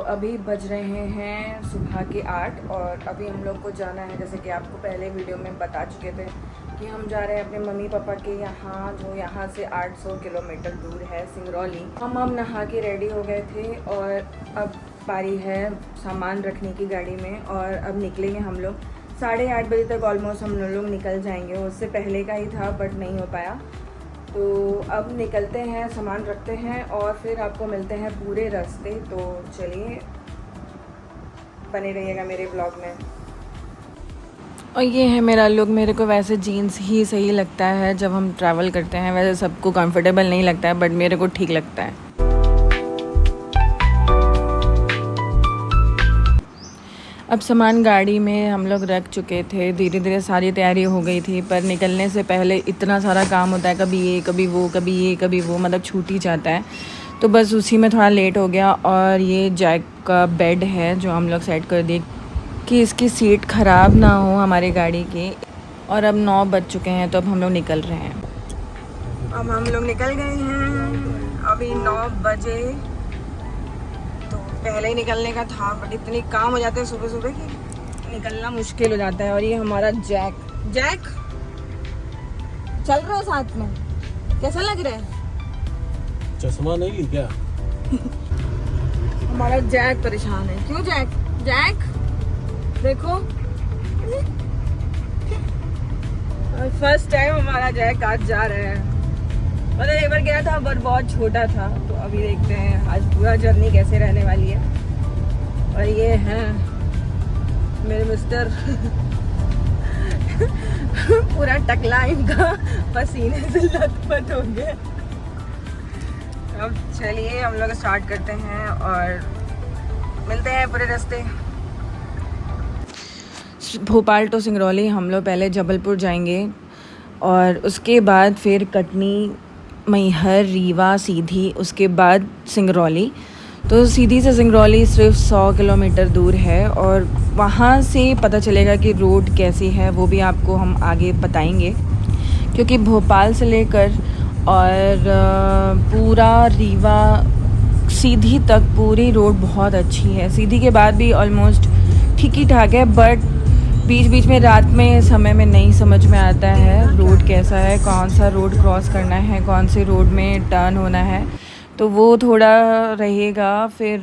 अभी बज रहे हैं सुबह के 8 और अभी हम लोग को जाना है, जैसे कि आपको पहले वीडियो में बता चुके थे कि हम जा रहे हैं अपने मम्मी पापा के यहाँ, जो यहाँ से 800 किलोमीटर दूर है, सिंगरौली। हम नहा के रेडी हो गए थे और अब बारी है सामान रखने की गाड़ी में और अब निकलेंगे हम लोग। 8:30 बजे तक ऑलमोस्ट हम लोग निकल जाएंगे। उससे पहले का ही था बट नहीं हो पाया, तो अब निकलते हैं, सामान रखते हैं और फिर आपको मिलते हैं पूरे रास्ते। तो चलिए बने रहिएगा मेरे ब्लॉग में। और ये है मेरा लुक। मेरे को वैसे जीन्स ही सही लगता है जब हम ट्रैवल करते हैं, वैसे सबको कंफर्टेबल नहीं लगता है बट मेरे को ठीक लगता है। अब सामान गाड़ी में हम लोग रख चुके थे, धीरे धीरे सारी तैयारी हो गई थी, पर निकलने से पहले इतना सारा काम होता है, कभी ये कभी वो, कभी ये कभी वो, मतलब छूट ही जाता है। तो बस उसी में थोड़ा लेट हो गया। और ये जैक का बेड है जो हम लोग सेट कर दिए कि इसकी सीट ख़राब ना हो हमारी गाड़ी की। और अब 9 बज चुके हैं तो अब हम लोग निकल रहे हैं। अब हम लोग निकल गए हैं, अभी 9 बजे। पहले ही निकलने का था बट इतनी काम हो जाते हैं सुबह सुबह कि निकलना मुश्किल हो जाता है। और ये हमारा जैक चल रहा है साथ में, कैसा लग रहा है? चश्मा नहीं ली क्या? हमारा जैक परेशान है। क्यों जैक देखो, फर्स्ट टाइम हमारा जैक आज जा रहे हैं। मतलब एक बार गया था बट बहुत छोटा था, तो अभी देखते हैं आज पूरा जर्नी कैसे रहने वाली है। और ये हैं मेरे मिस्टर पूरा टकला इनका पसीने से लथपथ हो गया। अब चलिए हम लोग स्टार्ट करते हैं और मिलते हैं पूरे रास्ते। भोपाल टू सिंगरौली हम लोग पहले जबलपुर जाएंगे और उसके बाद फिर कटनी, मैहर, रीवा, सीधी, उसके बाद सिंगरौली। तो सीधी से सिंगरौली सिर्फ 100 किलोमीटर दूर है और वहाँ से पता चलेगा कि रोड कैसी है, वो भी आपको हम आगे बताएंगे। क्योंकि भोपाल से लेकर और पूरा रीवा सीधी तक पूरी रोड बहुत अच्छी है। सीधी के बाद भी ऑलमोस्ट ठीक ही ठाक है, बट बीच बीच में रात में समय में नहीं समझ में आता है रोड कैसा है, कौन सा रोड क्रॉस करना है, कौन से रोड में टर्न होना है, तो वो थोड़ा रहेगा। फिर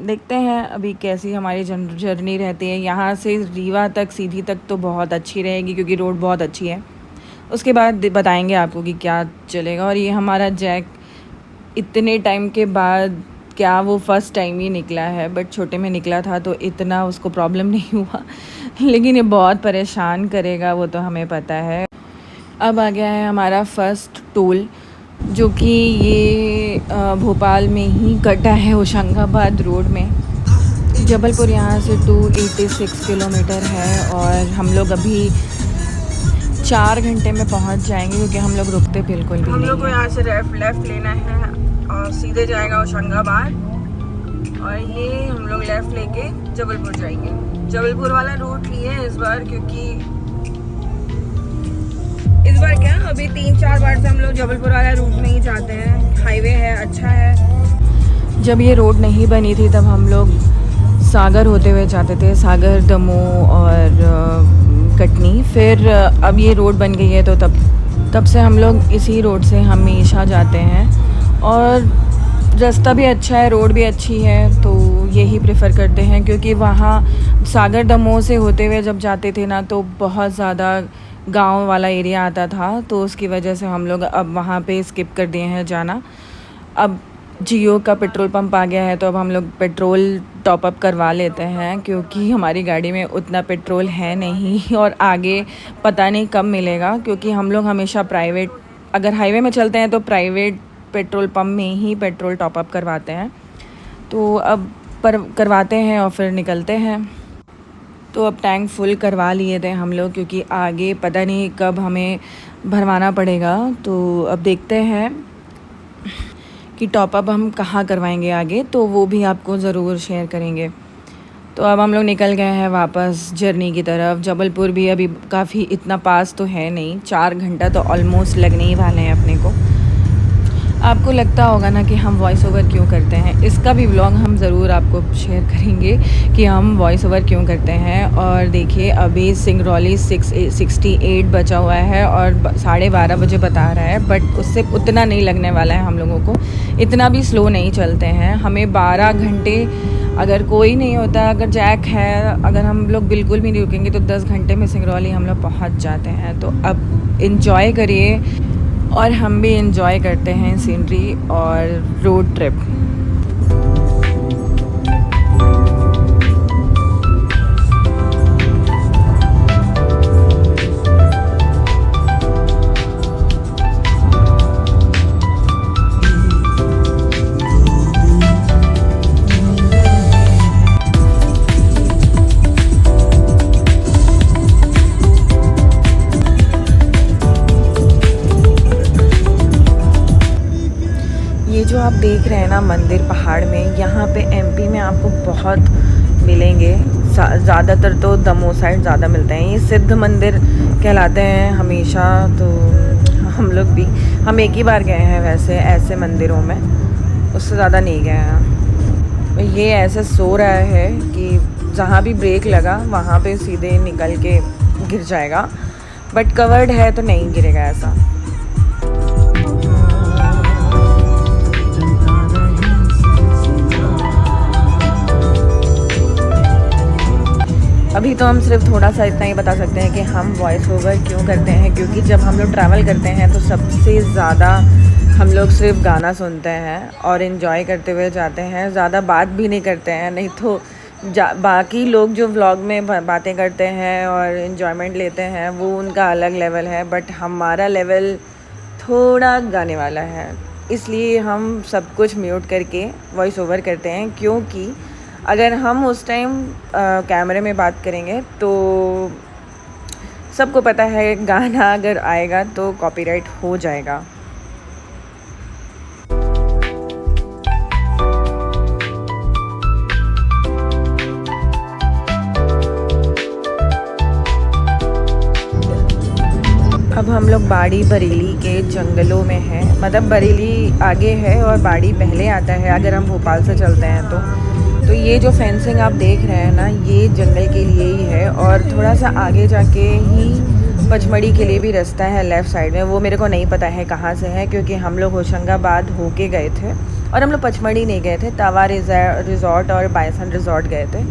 देखते हैं अभी कैसी हमारी जर्नी रहती है। यहाँ से रीवा तक सीधी तक तो बहुत अच्छी रहेगी क्योंकि रोड बहुत अच्छी है। उसके बाद बताएंगे आपको कि क्या चलेगा। और ये हमारा जैक इतने टाइम के बाद, क्या वो फ़र्स्ट टाइम ही निकला है, बट छोटे में निकला था तो इतना उसको प्रॉब्लम नहीं हुआ, लेकिन ये बहुत परेशान करेगा वो तो हमें पता है। अब आ गया है हमारा फ़र्स्ट टोल, जो कि ये भोपाल में ही कटा है, होशंगाबाद रोड में। जबलपुर यहाँ से 286 किलोमीटर है और हम लोग अभी 4 घंटे में पहुँच जाएंगे क्योंकि हम लोग रुकते बिल्कुल भी नहीं। हम लोग को यहाँ से लेफ़्ट लेना है और सीधे जाएगा होशंगाबाद, और ये हम लोग लेफ़्ट लेके जबलपुर जाएंगे। जबलपुर वाला रूट लिए इस बार, क्योंकि इस बार क्या अभी 3-4 बार से हम लोग जबलपुर वाला रूट में ही जाते हैं। हाईवे है, अच्छा है। जब ये रोड नहीं बनी थी तब हम लोग सागर होते हुए जाते थे, सागर, दमोह और कटनी। फिर अब ये रोड बन गई है तो तब से हम लोग इसी रोड से हमेशा जाते हैं और रास्ता भी अच्छा है, रोड भी अच्छी है, तो यही प्रेफर करते हैं। क्योंकि वहाँ सागर दमोह से होते हुए जब जाते थे ना तो बहुत ज़्यादा गांव वाला एरिया आता था, तो उसकी वजह से हम लोग अब वहाँ पे स्किप कर दिए हैं जाना। अब जियो का पेट्रोल पंप आ गया है तो अब हम लोग पेट्रोल टॉप अप करवा लेते हैं, क्योंकि हमारी गाड़ी में उतना पेट्रोल है नहीं और आगे पता नहीं कब मिलेगा। क्योंकि हम लोग हमेशा प्राइवेट, अगर हाईवे में चलते हैं तो प्राइवेट पेट्रोल पंप में ही पेट्रोल टॉप अप करवाते हैं। तो अब करवाते हैं और फिर निकलते हैं। तो अब टैंक फुल करवा लिए थे हम लोग, क्योंकि आगे पता नहीं कब हमें भरवाना पड़ेगा। तो अब देखते हैं कि टॉप अप हम कहाँ करवाएंगे आगे, तो वो भी आपको ज़रूर शेयर करेंगे। तो अब हम लोग निकल गए हैं वापस जर्नी की तरफ। जबलपुर भी अभी काफ़ी इतना पास तो है नहीं, 4 घंटा तो ऑलमोस्ट लगने ही वाले हैं अपने को। आपको लगता होगा ना कि हम वॉइस ओवर क्यों करते हैं, इसका भी व्लॉग हम ज़रूर आपको शेयर करेंगे कि हम वॉइस ओवर क्यों करते हैं। और देखिए अभी सिंगरौली 6:68 बचा हुआ है और 12:30 बजे बता रहा है, बट उससे उतना नहीं लगने वाला है हम लोगों को, इतना भी स्लो नहीं चलते हैं। हमें 12 घंटे अगर कोई नहीं होता, अगर जैक है, अगर हम लोग बिल्कुल भी नहीं रुकेंगे तो 10 घंटे में सिंगरौली हम लोग पहुँच जाते हैं। तो अब इंजॉय करिए और हम भी इंजॉय करते हैं सीनरी और रोड ट्रिप। ये जो आप देख रहे हैं ना मंदिर पहाड़ में, यहाँ पे एमपी में आपको बहुत मिलेंगे। ज़्यादातर तो दमोह साइड ज़्यादा मिलते हैं। ये सिद्ध मंदिर कहलाते हैं हमेशा। तो हम लोग भी, हम एक ही बार गए हैं वैसे ऐसे मंदिरों में, उससे ज़्यादा नहीं गए हैं। ये ऐसे सो रहा है कि जहाँ भी ब्रेक लगा वहाँ पे सीधे निकल के गिर जाएगा, बट कवर्ड है तो नहीं गिरेगा ऐसा। अभी तो हम सिर्फ थोड़ा सा इतना ही बता सकते हैं कि हम वॉइस ओवर क्यों करते हैं, क्योंकि जब हम लोग ट्रैवल करते हैं तो सबसे ज़्यादा हम लोग सिर्फ गाना सुनते हैं और इन्जॉय करते हुए जाते हैं, ज़्यादा बात भी नहीं करते हैं। नहीं तो बाकी लोग जो व्लॉग में बातें करते हैं और इन्जॉयमेंट लेते हैं वो उनका अलग लेवल है, बट हमारा लेवल थोड़ा गाने वाला है, इसलिए हम सब कुछ म्यूट करके वॉइस ओवर करते हैं। क्योंकि अगर हम उस टाइम कैमरे में बात करेंगे तो सबको पता है गाना अगर आएगा तो कॉपीराइट हो जाएगा। अब हम लोग बाड़ी बरेली के जंगलों में हैं, मतलब बरेली आगे है और बाड़ी पहले आता है अगर हम भोपाल से चलते हैं तो ये जो फेंसिंग आप देख रहे हैं ना, ये जंगल के लिए ही है। और थोड़ा सा आगे जाके ही पचमढ़ी के लिए भी रास्ता है लेफ़्ट साइड में, वो मेरे को नहीं पता है कहाँ से है, क्योंकि हम लोग होशंगाबाद होके गए थे और हम लोग पचमढ़ी नहीं गए थे, तावा रिज़ॉर्ट और बायसन रिज़ॉर्ट गए थे।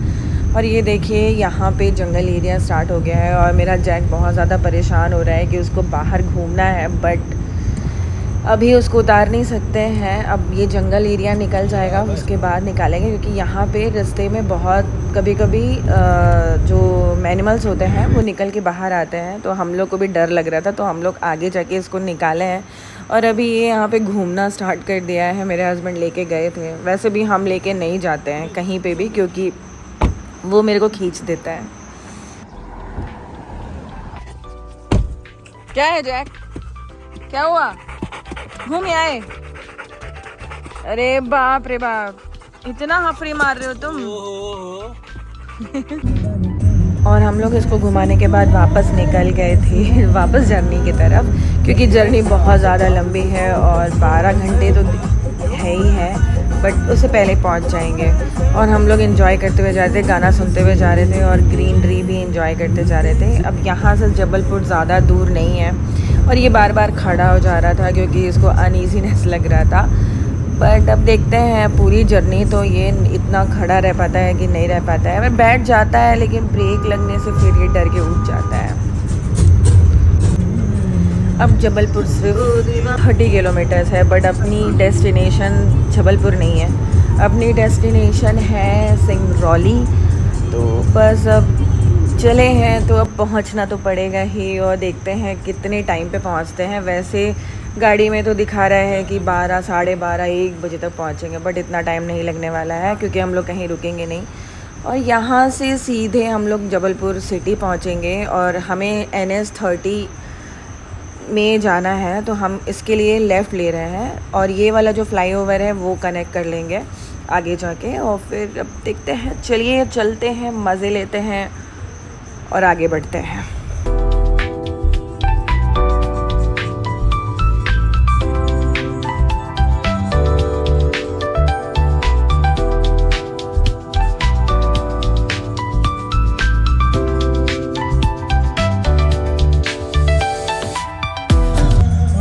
और ये देखिए यहाँ पे जंगल एरिया स्टार्ट हो गया है और मेरा जैक बहुत ज़्यादा परेशान हो रहा है कि उसको बाहर घूमना है, बट अभी उसको उतार नहीं सकते हैं। अब ये जंगल एरिया निकल जाएगा उसके बाद निकालेंगे, क्योंकि यहाँ पे रास्ते में बहुत कभी कभी जो एनिमल्स होते हैं वो निकल के बाहर आते हैं, तो हम लोग को भी डर लग रहा था, तो हम लोग आगे जाके इसको निकाले हैं। और अभी ये यहाँ पे घूमना स्टार्ट कर दिया है, मेरे हस्बैंड लेके गए थे। वैसे भी हम लेके नहीं जाते हैं कहीं पे भी, क्योंकि वो मेरे को खींच देता है। क्या है जैक, क्या हुआ, घूम आए? अरे बाप रे बाप, इतना हफरी मार रहे हो तुम। और हम लोग इसको घुमाने के बाद वापस निकल गए थे वापस जर्नी की तरफ, क्योंकि जर्नी बहुत ज़्यादा लंबी है और 12 घंटे तो है ही है, बट उससे पहले पहुंच जाएंगे। और हम लोग एंजॉय करते हुए जा रहे थे, गाना सुनते हुए जा रहे थे और ग्रीनरी भी एंजॉय करते जा रहे थे। अब यहाँ से जबलपुर ज़्यादा दूर नहीं है और ये बार बार खड़ा हो जा रहा था क्योंकि इसको अनईजीनेस लग रहा था, बट अब देखते हैं पूरी जर्नी तो ये इतना खड़ा रह पाता है कि नहीं रह पाता है। वह बैठ जाता है लेकिन ब्रेक लगने से फिर ये डर के उठ जाता है। अब जबलपुर सिर्फ 30 किलोमीटर्स है, बट अपनी डेस्टिनेशन जबलपुर नहीं है, अपनी डेस्टिनेशन है सिंगरौली। तो बस अब चले हैं तो अब पहुंचना तो पड़ेगा ही, और देखते हैं कितने टाइम पे पहुंचते हैं। वैसे गाड़ी में तो दिखा रहा है कि 12, साढ़े 12, 1 बजे तक पहुंचेंगे, बट इतना टाइम नहीं लगने वाला है क्योंकि हम लोग कहीं रुकेंगे नहीं। और यहाँ से सीधे हम लोग जबलपुर सिटी पहुंचेंगे और हमें NH 30 में जाना है, तो हम इसके लिए लेफ़्ट ले रहे हैं और ये वाला जो फ्लाईओवर है वो कनेक्ट कर लेंगे आगे जाके। और फिर अब देखते हैं, चलिए चलते हैं, मज़े लेते हैं और आगे बढ़ते हैं।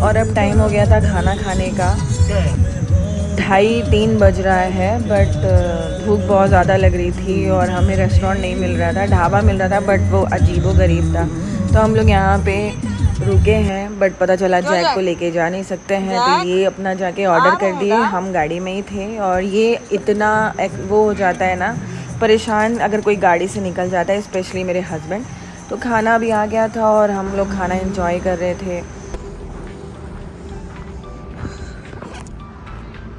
और अब टाइम हो गया था खाना खाने का। 2:30-3 बज रहा है, बट भूख बहुत ज़्यादा लग रही थी और हमें रेस्टोरेंट नहीं मिल रहा था, ढाबा मिल रहा था बट वो अजीबो-गरीब था। तो हम लोग यहाँ पे रुके हैं, बट पता चला जैक को लेके जा नहीं सकते हैं, तो ये अपना जाके ऑर्डर कर दिए। हम गाड़ी में ही थे और ये इतना वो हो जाता है ना परेशान अगर कोई गाड़ी से निकल जाता है, स्पेशली मेरे हस्बैंड। तो खाना भी आ गया था और हम लोग खाना एंजॉय कर रहे थे।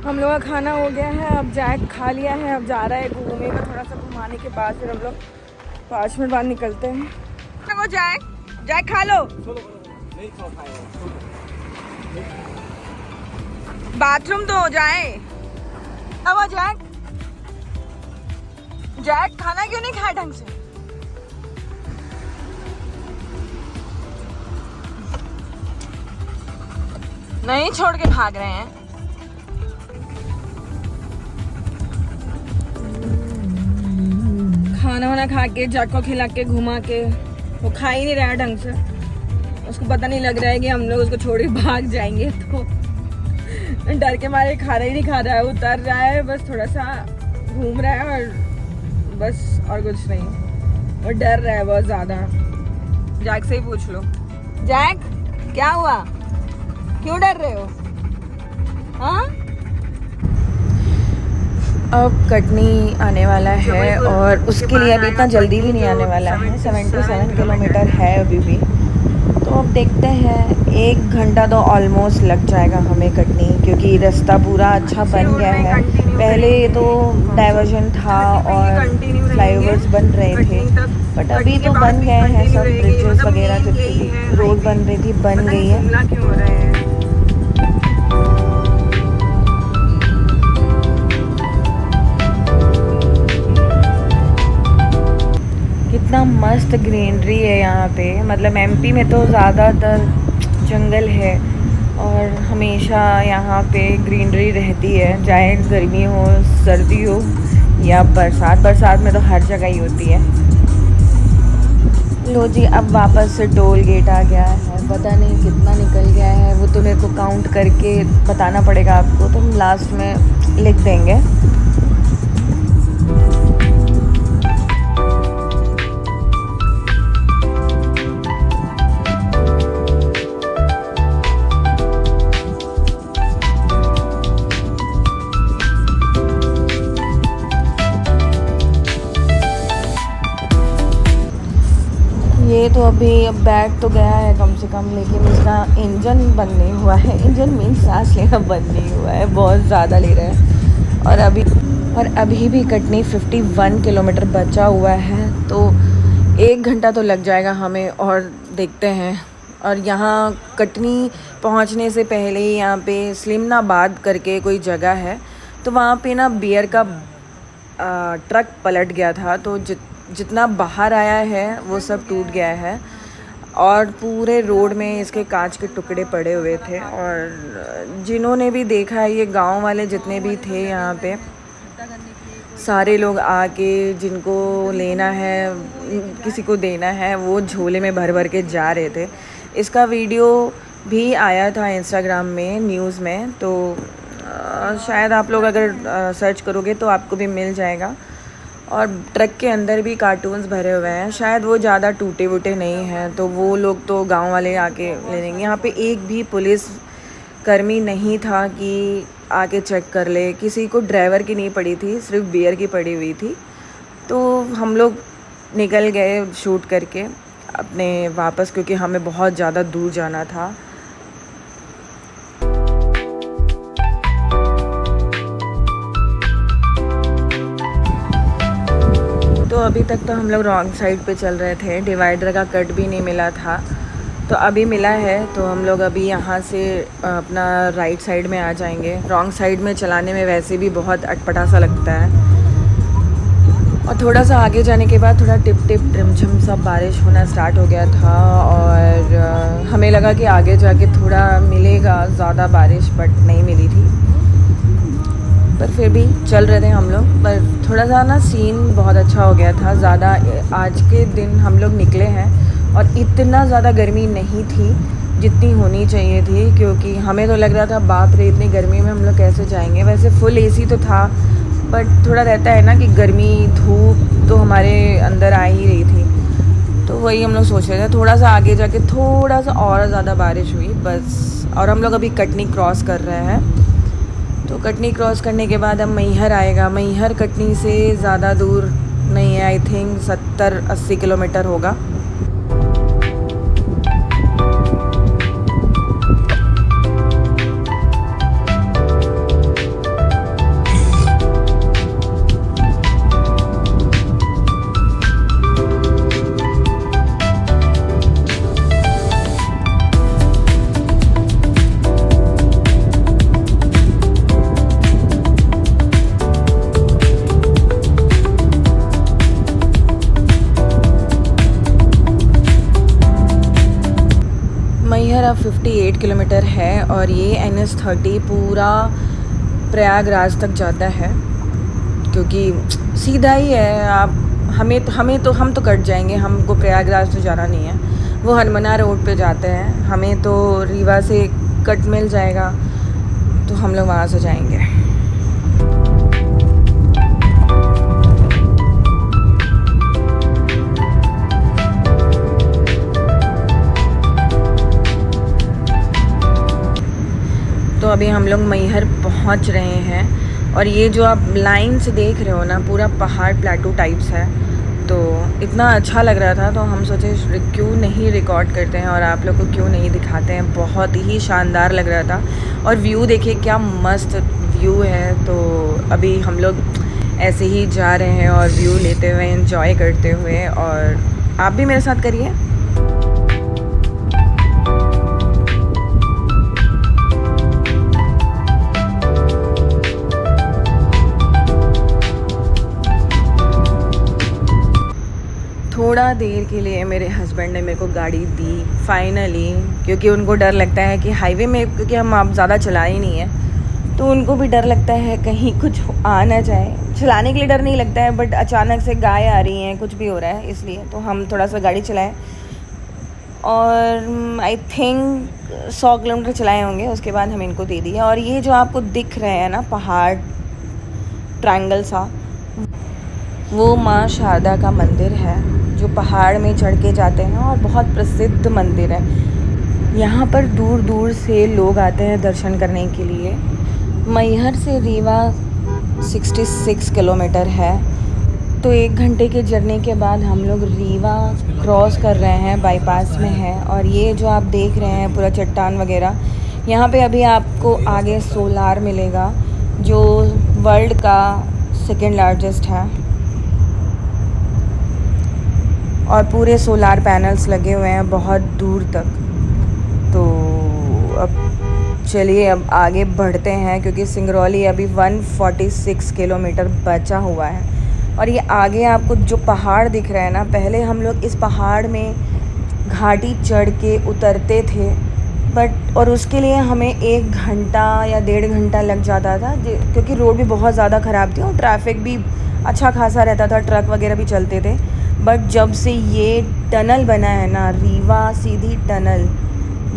हम लोग का खाना हो गया है, अब जैक खा लिया है, अब जा रहा है घूमेगा थोड़ा सा, घुमाने के बाद फिर हम लोग 5 मिनट बाद निकलते हैं। वो जैक खा लो, बाथरूम तो हो जाए। अब वो जैक खाना क्यों नहीं खाया ढंग से? नहीं छोड़ के भाग रहे हैं। खाना वाना खा के जैक को खिला के घुमा के वो खा ही नहीं रहा है ढंग से। उसको पता नहीं लग रहा है कि हम लोग उसको छोड़ के भाग जाएंगे, तो डर के मारे खाना ही नहीं खा रहा है, उतर रहा है, बस थोड़ा सा घूम रहा है और बस, और कुछ नहीं। और डर रहा है बहुत ज़्यादा। जैक से ही पूछ लो, जैक क्या हुआ, क्यों डर रहे हो? हाँ, अब कटनी आने वाला है और उसके लिए अभी इतना जल्दी भी नहीं आने वाला है। 77 किलोमीटर है अभी भी, तो अब देखते हैं। 1 घंटा तो ऑलमोस्ट लग जाएगा हमें कटनी, क्योंकि रास्ता पूरा अच्छा बन गया है। पहले तो डाइवर्जन था और फ्लाईओवर्स बन रहे थे, बट अभी तो बन गए हैं सब, ब्रिजेस वगैरह जितनी भी रोड बन रही थी बन गई है। कितना मस्त ग्रीनरी है यहाँ पे, मतलब एमपी में तो ज़्यादातर जंगल है और हमेशा यहाँ पे ग्रीनरी रहती है, चाहे गर्मी हो, सर्दी हो या बरसात। बरसात में तो हर जगह ही होती है। लो जी, अब वापस से टोल गेट आ गया है, पता नहीं कितना निकल गया है, वो तो मेरे को काउंट करके बताना पड़ेगा आपको, तो हम लास्ट में लिख देंगे। ये तो अभी अब बैठ तो गया है कम से कम, लेकिन इसका इंजन बंद नहीं हुआ है। इंजन मीन सांस लेना बंद नहीं हुआ है, बहुत ज़्यादा ले रहा है। और अभी भी कटनी 51 किलोमीटर बचा हुआ है, तो 1 घंटा तो लग जाएगा हमें, और देखते हैं। और यहाँ कटनी पहुँचने से पहले ही यहाँ पे स्लिमनाबाद करके कोई जगह है, तो वहाँ पे ना बियर का ट्रक पलट गया था, तो जितना बाहर आया है वो सब टूट गया है और पूरे रोड में इसके कांच के टुकड़े पड़े हुए थे। और जिन्होंने भी देखा है, ये गांव वाले जितने भी थे यहाँ पे, सारे लोग आके जिनको लेना है, किसी को देना है, वो झोले में भर भर के जा रहे थे। इसका वीडियो भी आया था इंस्टाग्राम में, न्यूज़ में, तो शायद आप लोग अगर सर्च करोगे तो आपको भी मिल जाएगा। और ट्रक के अंदर भी कार्टून्स भरे हुए हैं, शायद वो ज़्यादा टूटे वूटे नहीं हैं, तो वो लोग तो गांव वाले आके ले लेंगे। यहाँ पे एक भी पुलिस कर्मी नहीं था कि आके चेक कर ले, किसी को ड्राइवर की नहीं पड़ी थी, सिर्फ बियर की पड़ी हुई थी। तो हम लोग निकल गए शूट करके अपने वापस, क्योंकि हमें बहुत ज़्यादा दूर जाना था। तो अभी तक तो हम लोग रॉन्ग साइड पे चल रहे थे, डिवाइडर का कट भी नहीं मिला था, तो अभी मिला है। तो हम लोग अभी यहाँ से अपना राइट साइड में आ जाएंगे। रॉन्ग साइड में चलाने में वैसे भी बहुत अटपटा सा लगता है। और थोड़ा सा आगे जाने के बाद थोड़ा टिप टिप रिमझिम सब बारिश होना स्टार्ट हो गया था, और हमें लगा कि आगे जाके थोड़ा मिलेगा ज़्यादा बारिश, बट नहीं मिली थी। पर फिर भी चल रहे थे हम लोग। पर थोड़ा सा ना सीन बहुत अच्छा हो गया था। ज़्यादा आज के दिन हम लोग निकले हैं और इतना ज़्यादा गर्मी नहीं थी जितनी होनी चाहिए थी, क्योंकि हमें तो लग रहा था बाप रे इतनी गर्मी में हम लोग कैसे जाएंगे। वैसे फुल एसी तो था, बट थोड़ा रहता है ना कि गर्मी धूप तो हमारे अंदर आ ही रही थी। तो वही हम लोग सोच रहे थे। थोड़ा सा आगे जाके थोड़ा सा और ज़्यादा बारिश हुई बस। और हम लोग अभी कटनी क्रॉस कर रहे हैं। तो कटनी क्रॉस करने के बाद अब मैहर आएगा। मैहर कटनी से ज़्यादा दूर नहीं है, आई थिंक 70-80 किलोमीटर होगा। मैहर अब 58 किलोमीटर है और ये NH30 पूरा प्रयागराज तक जाता है, क्योंकि सीधा ही है। आप हम तो कट जाएंगे, हमको प्रयागराज तो जाना नहीं है। वो हरमना रोड पे जाते हैं, हमें तो रीवा से कट मिल जाएगा, तो हम लोग वहाँ से जाएंगे। तो अभी हम लोग मैहर पहुंच रहे हैं और ये जो आप लाइन से देख रहे हो ना, पूरा पहाड़ प्लेटू टाइप्स है। तो इतना अच्छा लग रहा था तो हम सोचे क्यों नहीं रिकॉर्ड करते हैं और आप लोग को क्यों नहीं दिखाते हैं। बहुत ही शानदार लग रहा था और व्यू देखिए क्या मस्त व्यू है। तो अभी हम लोग ऐसे ही जा रहे हैं और व्यू लेते हुए, एंजॉय करते हुए, और आप भी मेरे साथ करिए। थोड़ा देर के लिए मेरे हस्बैंड ने मेरे को गाड़ी दी फाइनली, क्योंकि उनको डर लगता है कि हाईवे में, क्योंकि हम आप ज़्यादा चला ही नहीं है, तो उनको भी डर लगता है कहीं कुछ आ ना जाए। चलाने के लिए डर नहीं लगता है, बट अचानक से गाय आ रही हैं, कुछ भी हो रहा है, इसलिए तो हम थोड़ा सा गाड़ी चलाएं। और आई थिंक 100 किलोमीटर चलाए होंगे, उसके बाद हम इनको दे दिए। और ये जो आपको दिख रहे हैं ना पहाड़ ट्रायंगल सा, वो माँ शारदा का मंदिर है जो पहाड़ में चढ़ के जाते हैं और बहुत प्रसिद्ध मंदिर है। यहाँ पर दूर दूर से लोग आते हैं दर्शन करने के लिए। मैहर से रीवा 66 किलोमीटर है। तो 1 घंटे के जर्नी के बाद हम लोग रीवा क्रॉस कर रहे हैं, बाईपास में है। और ये जो आप देख रहे हैं पूरा चट्टान वगैरह, यहाँ पे अभी आपको आगे सोलार मिलेगा जो वर्ल्ड का 2nd लार्जेस्ट है, और पूरे सोलार पैनल्स लगे हुए हैं बहुत दूर तक। तो अब चलिए अब आगे बढ़ते हैं, क्योंकि सिंगरौली अभी 146 किलोमीटर बचा हुआ है। और ये आगे आपको जो पहाड़ दिख रहा है ना, पहले हम लोग इस पहाड़ में घाटी चढ़ के उतरते थे, बट और उसके लिए हमें 1 घंटा या 1.5 घंटा लग जाता था, क्योंकि रोड भी बहुत ज़्यादा ख़राब थी और ट्रैफिक भी अच्छा खासा रहता था, ट्रक वगैरह भी चलते थे। बट जब से ये टनल बना है ना, रीवा सीधी टनल,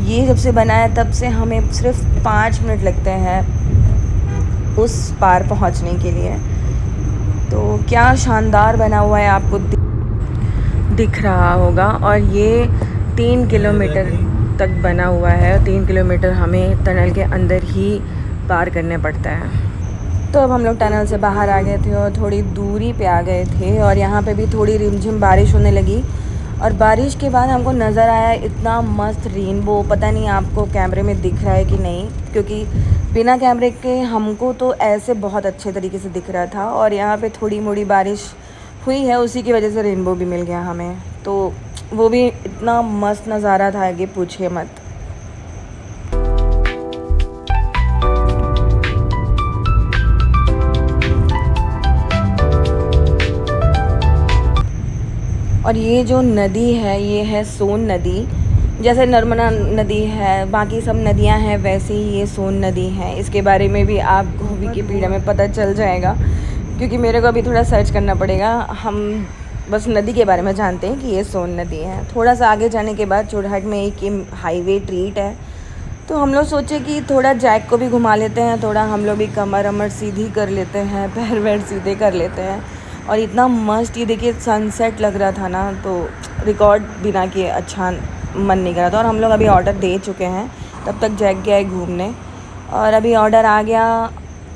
ये जब से बना है तब से हमें सिर्फ 5 मिनट लगते हैं उस पार पहुंचने के लिए। तो क्या शानदार बना हुआ है, आपको दिख रहा होगा। और ये 3 किलोमीटर तक बना हुआ है। 3 किलोमीटर हमें टनल के अंदर ही पार करने पड़ता है। तो अब हम लोग टनल से बाहर आ गए थे और थोड़ी दूरी पे आ गए थे, और यहाँ पे भी थोड़ी रिमझिम बारिश होने लगी। और बारिश के बाद हमको नज़र आया इतना मस्त रेनबो। पता नहीं आपको कैमरे में दिख रहा है कि नहीं, क्योंकि बिना कैमरे के हमको तो ऐसे बहुत अच्छे तरीके से दिख रहा था। और यहाँ पे थोड़ी मोड़ी बारिश हुई है, उसी की वजह से रेनबो भी मिल गया हमें। तो वो भी इतना मस्त नज़ारा था कि पूछिए मत। और ये जो नदी है, ये है सोन नदी। जैसे नर्मदा नदी है, बाकी सब नदियां हैं, वैसे ही ये सोन नदी है। इसके बारे में भी आपको विकिपीडिया में पता चल जाएगा, क्योंकि मेरे को अभी थोड़ा सर्च करना पड़ेगा। हम बस नदी के बारे में जानते हैं कि ये सोन नदी है। थोड़ा सा आगे जाने के बाद चुरहट में एक हाईवे ट्रीट है, तो हम लोग सोचे कि थोड़ा जैक को भी घुमा लेते हैं, थोड़ा हम लोग भी कमर अमर सीधी कर लेते हैं, पैर वैर सीधे कर लेते हैं। और इतना मस्त ये देखिए सनसेट लग रहा था ना, तो रिकॉर्ड बिना किए अच्छा मन नहीं कर रहा था। और हम लोग अभी ऑर्डर दे चुके हैं, तब तक जैक गया है घूमने, और अभी ऑर्डर आ गया।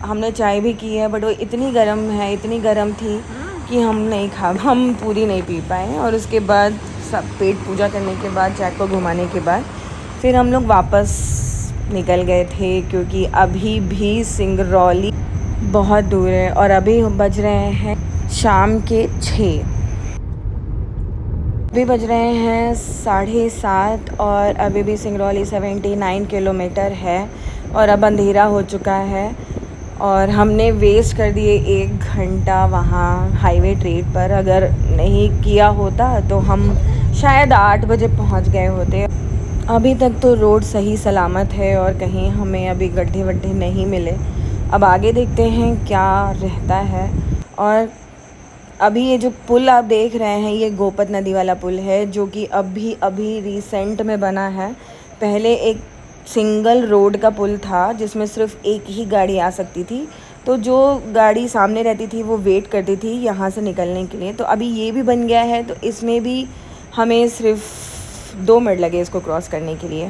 हमने चाय भी की है, बट वो इतनी गर्म थी कि हम पूरी नहीं पी पाए। और उसके बाद सब पेट पूजा करने के बाद, जैक को घुमाने के बाद फिर हम लोग वापस निकल गए थे, क्योंकि अभी भी सिंगरौली बहुत दूर है। और अभी बज रहे हैं शाम के 6, अभी बज रहे हैं 7:30, और अभी भी सिंगरौली 79 किलोमीटर है और अब अंधेरा हो चुका है। और हमने वेस्ट कर दिए 1 घंटा वहाँ हाईवे ट्रीट पर। अगर नहीं किया होता तो हम शायद 8 बजे पहुँच गए होते। अभी तक तो रोड सही सलामत है और कहीं हमें अभी गड्ढे वड्ढे नहीं मिले। अब आगे देखते हैं क्या रहता है। और अभी ये जो पुल आप देख रहे हैं, ये गोपत नदी वाला पुल है, जो कि अभी रिसेंट में बना है। पहले एक सिंगल रोड का पुल था जिसमें सिर्फ एक ही गाड़ी आ सकती थी, तो जो गाड़ी सामने रहती थी वो वेट करती थी यहाँ से निकलने के लिए। तो अभी ये भी बन गया है, तो इसमें भी हमें सिर्फ 2 मिनट लगे इसको क्रॉस करने के लिए।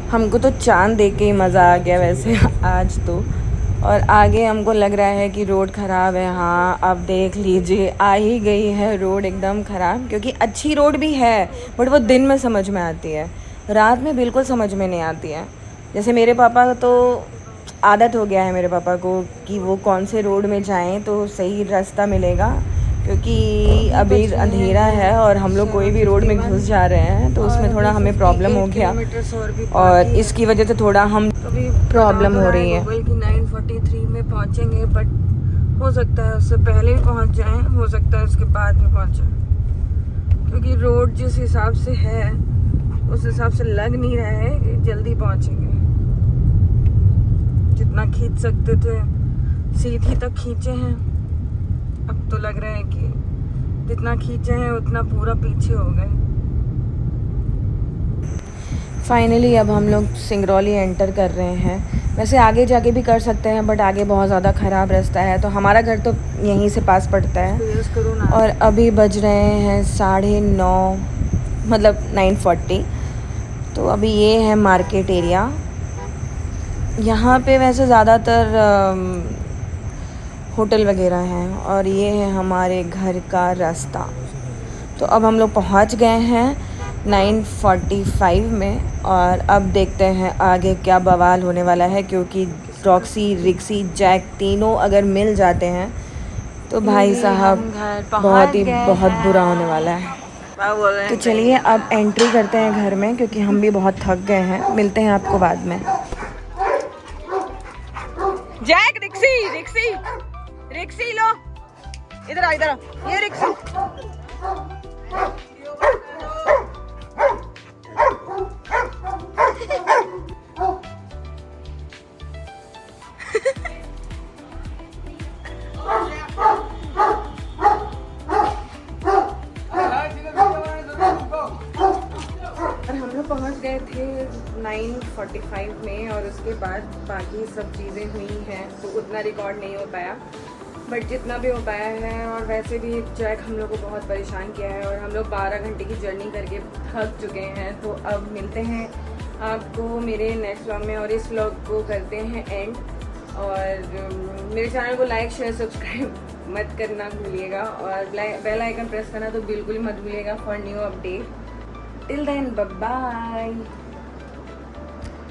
हमको तो चांद देख के ही मज़ा आ गया वैसे आज तो। और आगे हमको लग रहा है कि रोड ख़राब है। हाँ, अब देख लीजिए आ ही गई है रोड एकदम ख़राब, क्योंकि अच्छी रोड भी है बट वो दिन में समझ में आती है, रात में बिल्कुल समझ में नहीं आती है। जैसे मेरे पापा तो आदत हो गया है मेरे पापा को कि वो कौन से रोड में जाएं तो सही रास्ता मिलेगा, क्योंकि अभी अंधेरा है और हम लोग कोई भी रोड में घुस जा रहे हैं तो उसमें थोड़ा हमें प्रॉब्लम हो गया, और इसकी वजह से थोड़ा हम प्रॉब्लम हो रही है। कि 9:43 में पहुंचेंगे, बट हो सकता है उससे पहले भी पहुंच जाएं, हो सकता है उसके बाद में पहुंचें, क्योंकि रोड जिस हिसाब से है उस हिसाब से लग नहीं रहा है कि जल्दी पहुंचेंगे। जितना खींच सकते थे सीधी तक खींचे हैं, अब तो लग रहा है कि जितना खींचे हैं उतना पूरा पीछे हो गए। फाइनली अब हम लोग सिंगरौली एंटर कर रहे हैं। वैसे आगे जाके भी कर सकते हैं, बट आगे बहुत ज़्यादा ख़राब रास्ता है, तो हमारा घर तो यहीं से पास पड़ता है। और अभी बज रहे हैं 9:30, मतलब 9:40। तो अभी ये है मार्केट एरिया। यहाँ पे वैसे ज़्यादातर होटल वगैरह हैं, और ये है हमारे घर का रास्ता। तो अब हम लोग पहुँच गए हैं 9:45 में, और अब देखते हैं आगे क्या बवाल होने वाला है, क्योंकि रॉक्सी, रिक्सी, जैक तीनों अगर मिल जाते हैं तो भाई साहब बहुत बुरा होने वाला है। तो चलिए अब एंट्री करते हैं घर में, क्योंकि हम भी बहुत थक गए हैं। मिलते हैं आपको बाद में। जैक, रिक्सी लो, इधर आ, ये रिक्सी। हम लोग पहुंच गए थे 9:45 में, और उसके बाद बाकी सब चीज़ें हुई हैं तो उतना रिकॉर्ड नहीं हो पाया, बट जितना भी हो पाया है। और वैसे भी जैक हम लोग को बहुत परेशान किया है, और हम लोग 12 घंटे की जर्नी करके थक चुके हैं। तो अब मिलते हैं आपको मेरे नेक्स्ट व्लॉग में, और इस व्लॉग को करते हैं एंड। और मेरे चैनल को लाइक, शेयर, सब्सक्राइब मत करना भूलिएगा, और बेल आइकन प्रेस करना तो बिल्कुल मत भूलिएगा for new update. Till then, bye bye.